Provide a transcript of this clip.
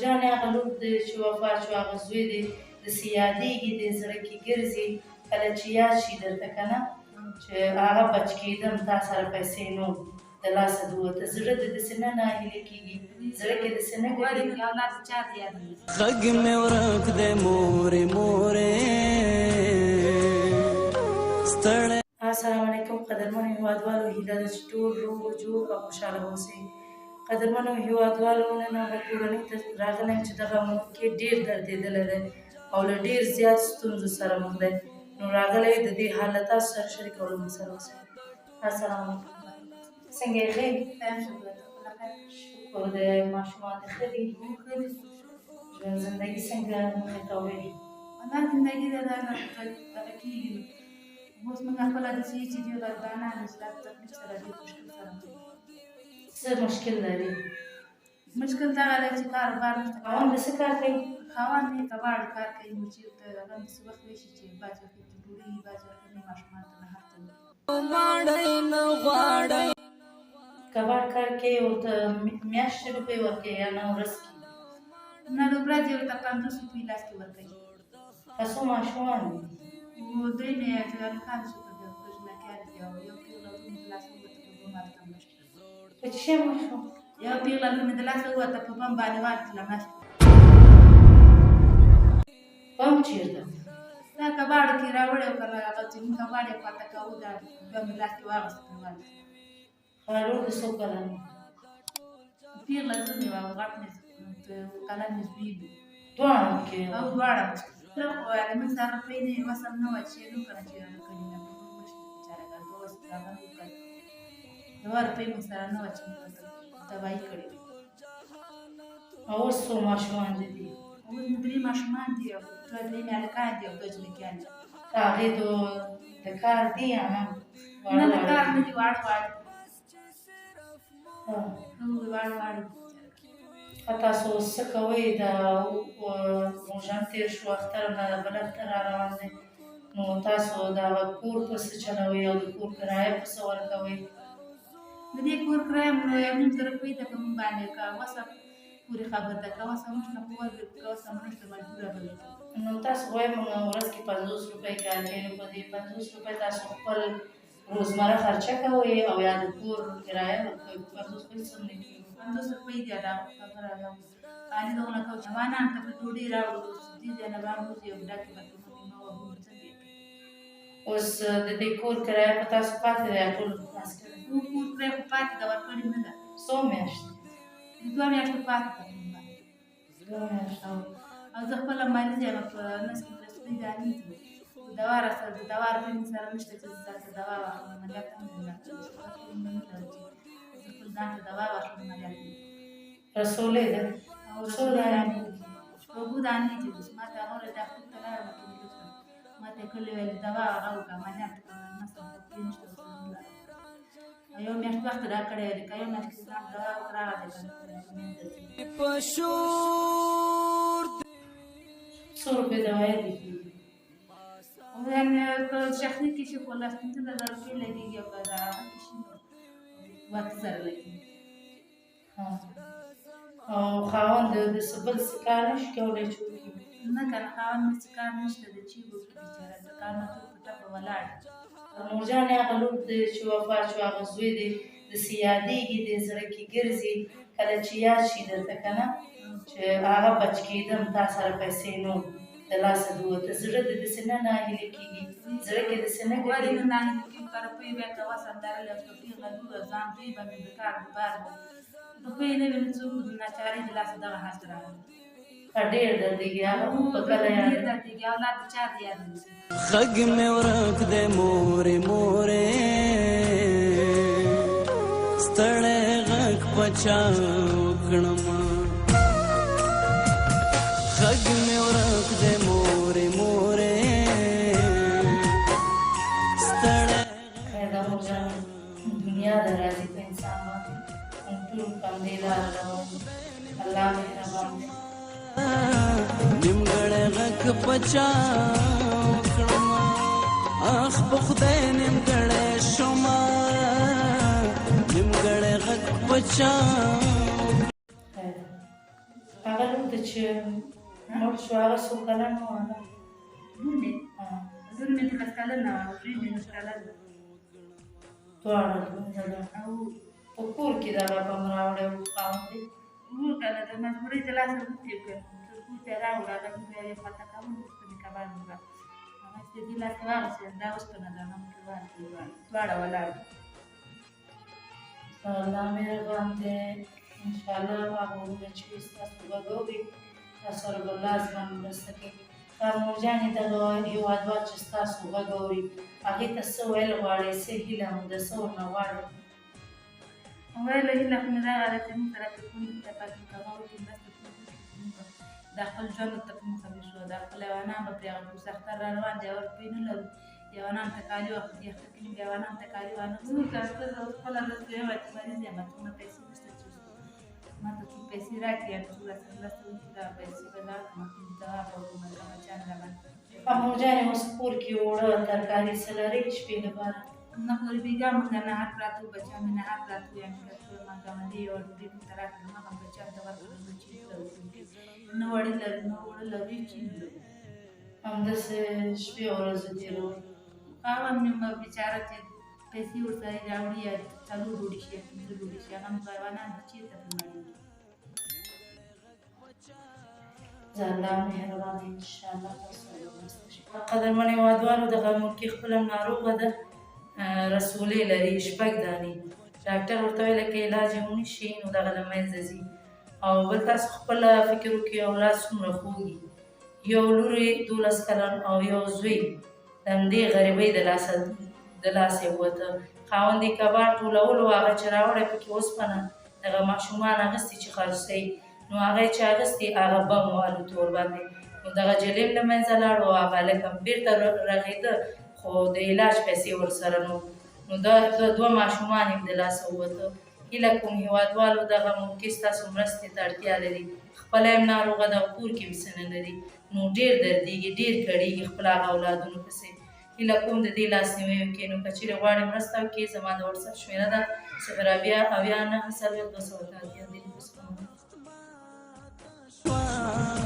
جانې هغه لور دی چې وفات شو هغه زوی دی داسې یادېږي دې زړه کې ګرځي کله چې یاد شي درته که نه چې هغه بچ کېدم تا سره پیسې نه د لاسه د وته زړه دې داسې نه ناهیلې کېږي زړه کې داسې نه ګرځي غږ مې ورک دی مورې مورې ستړی. السلام علیکم قدرمنو هیوادوالو، هیله ده چې ټول روغ جوړ او خوشحاله اوسئ. قدرمنو هیوادوالو، نن هغه کورنۍ ته راغلی یم چې دغه ملک کې ډېر دردېدلی دی او له ډېر زیات ستونزو سره مخ دی، نو راغلی د دې حال له تاسو سره شریکولو موږ سره اوسئ. السلام علیکم، څنګه یې ښه یې؟ شکر دی. ماشومان دې ښه دي؟ ژوند زندګي څنګه مخې ته وړي؟ والله زندگی دغه کېږي، اوس موږ خپله داسې چې دي غریبانان یو، دا تکلیف سره ډېر مشکل سره څه مشکل لري؟ مشکل دغه دی چې کاروبار نشته. خاوند د څه کار کوي؟ خاوند یې کباړ کار کوي، نو چې هغه داسې وخت وشي چې بعض وخت کې ډوډۍ بعض وخت کې ماشومان ته نهار ته کباړ کار کوي، ورته میاشتې روپۍ ورکوي یا نه ورځ کې؟ نه د ورځې ورته 50 روپۍ لاس کې ورکوي. څو ماشومان دي؟ درې نه هلکان شو په ژمکیان دي او یو پیغله لور مې د لاسه ووته په بم هلته مړه شوه. په څه شی مړه شوه؟ یو پیغله لور مې د لاسه ووته په بم باندې واچوله مړه شوه. بم چېرته؟ دا کباړو کې راوړی و که نه، هغه چې موږ کباړ یې پاته کوو دا بم مې لاس کې واخېسته مې واچوه. لور د څو کلن و؟ پیغله لور مې وه، غټ مې کلن مې زوی و. دواړه کې؟ او دواړه مې یعنې موږ سره روپۍ نه وي، وس هم نه وه چې نو که نه چې کلي نه مړ شي بېچاره که اوس هغه نه وکړ، یوه روپۍ موږ سره نه وه چې موږ ورته تباهي کړې وي. او اوس څو ماشومان دي؟ اوس مې 3 ماشومان دي او 2 مې هلکان دي او 2 جنکیان دي. هغې د کار دي یا نه؟ نه د کار نه دي، واړه واړه دي. واړه واړه دي. تاسو اوس څه کوئ؟ د روژان تېر شو، اختر نه بل اختر را روان دی، نو تاسو د هغه کور په څه چلوئ او د کور کرایه په څه ورکوئ؟ د دې کور کرایه مو 1.5 روپۍ ده په موږ باندې، که وس پورې خبر ده، که وس هم نشته خو ورکړو، که وس هم نشته مجبوره به وي. نو تاسو وایم ورځ کې 50 روپۍ کار کوئ، نو په دې 50 روپۍ تاسو خپل روزمره خرچه کوئ او یا د کور کرایه ورکوئ؟ 50 روپۍ څومره کېږي؟ 50 روپۍ دي دا خبره ده. علي دغونه کوو چې افغانانو ته به ډوډۍ راوړو، دې ځای نه به راوځي او ډکې به کړو، نو وهو څنګه یې کوي؟ اوس د دې کور کرایه په تاسو پاتې ده یا ټول خلاص کړې؟ کور کرایه خو پاتې ده، ورکړې نه ده. څو میاشتې؟ 2 میاشتې پاتې ده په موږ باندې. 2 میاشتې. او زه خپله مریض یم، په نس کې پرسپۍ دانې دي، دوا راسره د دوا روپۍ مې سره نشته چې زه ځان ته دوا واخلم، عملیات هم مې نه کوي، زه خپل ځان ته دوا واخلم عملیات مې رسولې ده؟ او څو دانې دي؟ شپږو دانې دي. اوس ما ته هغه ورځ ډاکټر ته لاړم، ما ته یې کړلې ویلې دوا هغه وکړه، عملیات وکړه، نس ته روپۍ نشته، اوس نه لاړم. یو میاشت وخت راکړی دی، که یو میاشت کې ځان دوا وکړه هغه دی څو روپۍ دوایي دي؟ که شخصي کې شي خو 15,000 روپۍ لګېږي، او که د هغه کې شي نو 20,000 لګېږي. او خاوند د څه بل څه کار نشي کولی چې وکړي؟ نه که نه، خاوند مې څه کار نشته دی چې وکړي بېچاره، د کار نه ټوپ په ټپه ولاړ دی. نور جانې هغه لور دی چې وفات شو هغه زوی دی داسې یادېږي دې زړه کې ګرځي کله چې یاد شي درته که نه چې هغه بچ کېدم تا سره پیسې نه د لاسه د وته زړه دې داسې نه ناهیلې کېږي، زړه کې داسې نه ولې ګرځي؟ نه ناهیلې کېږو؟ که روپۍ بیا که وس هم لرلی او که پیغله لور او ځان زوی به مې بېکار بېبار و، روپۍ نه وي نو څه وکړو؟ د ناچارۍ د لاسه دغه حال ته راغلی. ډېر دردېږي هغه هم په کله ډېر یاد دردېږي، اولاد د چا د یاد نه شي. غږ مې ورک دی مورې مورې ستړی غږ په چا وکړمه، غږ مې ورک دی مورې مورې ستړی. خیر ده مور جان، دنیا ده راځي په انسان باندې، موږ ټول په همدې لاره روان یو، الله مهربان دی. نیمګړی غږ په چا وکړمه، اخ په خدای نیمګړی شومه، نیمګړی غږ په چا. هغه د چې مړ شو هغه څو کلن و هغه لور مې 12 کلنه وه او زوی مې 9 کلن و دواړه دومره ده او په کور کې دغه بم راوړی و خاوند یې وو کنه د مجبورۍ د لاسه غوښتې کړ تر کور ته یې راوړه هغه بیا یې پته کول اوسپنې کبان وکړه هغه چې دې لاسه واخیستل دا اوسپنه ده هغه مې دواړه ولاړ دي الله مهربان دی انشاءالله هغه ورونه چې وي ستاسو غږ اوري تاسو سره به لازما مرسته کوي کارمور جانې دغه هېوادوال چې ستاسو غږ اوري هغې ته څه ویل غواړئ څه هیله مو ده څه ورنه غواړئ ویله هیله خو مې دغه ده چې موږ سره که کوم ته پاتې کوه وکړي مرسته دا خپل ژوند ته په موخه مې شو دا خپل حیوانان به پرې هغه کوس اختر را روان دی اور پرې نه لرو حیوانان ته کالي واخلي اختر کې موږ حیوانان ته کالي وانخلو که ته خپله ورځ کې یوه چې مریض یم څومره پیسې نشته چې ما ته څو پیسې راکړي یا څو راته مرسته وکړي دغه پیسې به درکړم دوا به وکړم دغه بچیان راباندې کارمور جانې اوس کور کې اوړه ترکاري څه لرئ شپې لپاره نه خو بیګا موږ نهار پراته وو بچیان مې نهار پراته وو یعنې که څه ما ګاونډي یوه ډوډۍ موږ ته راکړه نو هغه بچیانو ته ورکړم نو چیز لرو نه وړې لرو نه اوړه لرو هېڅ چیز لرو همداسې شپې او ورځې تېروئ خاوند مې بېچاره چې پیسې ورسره راوړي یا 4 ډوډۍ شي یا 5 ډوډۍ شي هغه موږ حیوانان دي چېرته پرې مړېږي زه الله مهربان انشاءالله تاسو سره مرسته شي قدرمن هېوادوالو دغه مورکۍ خپله هم ناروغه ده رسولې لري 6 دانې ډاکټر ورته ویله که علاج یې ونه شي نو دغه له منځه ځي او بل تاسو خپله فکر وکړئ اولاد څومره خوږي یو لور یې 12 کلن او یو زوی د همدې غریبۍ د لاسه یې ووته خاوند یې کباړ ټولولو هغه چې راوړی پکې اوسپنه دغه ماشومان اخیستي چې خرڅوي نو هغه یې چې اخیستي هغه بم والوت ورباندې نو دغه جلۍ هم له منځه لاړ او هغه هلک هم بېرته رغېده خو د علاج پیسې ورسره نو دا 2 ماشومان یې د لاسه ووته هیله کوم هېوادوالو دغه مورکۍ ستاسو مرستې ته اړتیا لري خپله هم ناروغه ده او کور کې هم څه نه لري نو ډېر دردېږي ډېر کړېږي خپل هغه اولادونو پسې هیله کوم د دې لاسنیوی وکړئ نو که چېرې غواړئ مرسته وکړئ زما د وټساپ شمېره ده 080 240 283 دې